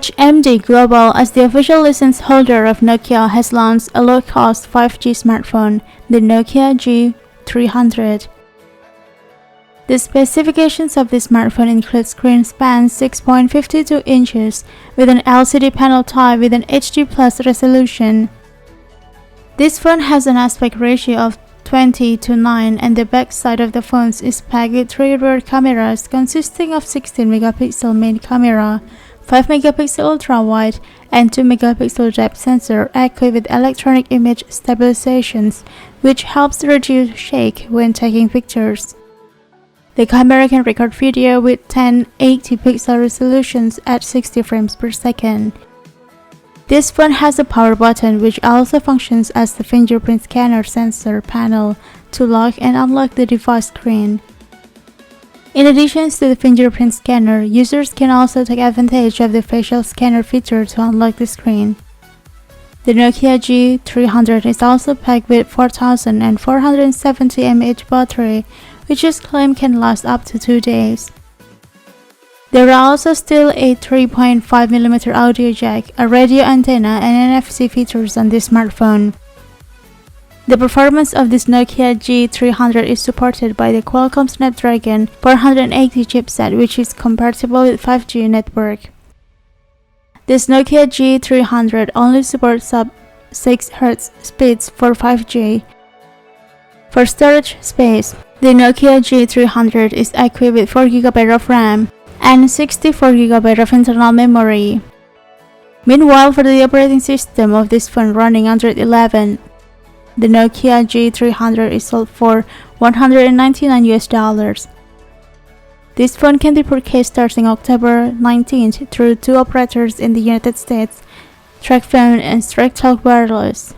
HMD Global, as the official license holder of Nokia, has launched a low-cost 5G smartphone, the Nokia G300. The specifications of this smartphone include screen span 6.52 inches with an LCD panel type with an HD Plus resolution. This phone has an aspect ratio of 20:9, and the back side of the phone is packed with 3 rear cameras consisting of 16-megapixel main camera, 5-megapixel ultrawide, and 2-megapixel depth sensor equipped with Electronic Image Stabilization, which helps reduce shake when taking pictures. The camera can record video with 1080-pixel resolutions at 60 frames per second. This phone has a power button which also functions as the fingerprint scanner sensor panel to lock and unlock the device screen. In addition to the fingerprint scanner, users can also take advantage of the facial scanner feature to unlock the screen. The Nokia G300 is also packed with 4470 mAh battery, which is claimed can last up to 2 days. There are also still a 3.5mm audio jack, a radio antenna, and NFC features on this smartphone. The performance of this Nokia G300 is supported by the Qualcomm Snapdragon 480 chipset, which is compatible with 5G network. This Nokia G300 only supports sub-6 Hz speeds for 5G. For storage space, the Nokia G300 is equipped with 4GB of RAM and 64GB of internal memory. Meanwhile, for the operating system of this phone running Android 11, the Nokia G300 is sold for $199. This phone can be purchased starting October 19th through 2 operators in the United States, TracFone and StrikeTalk Wireless.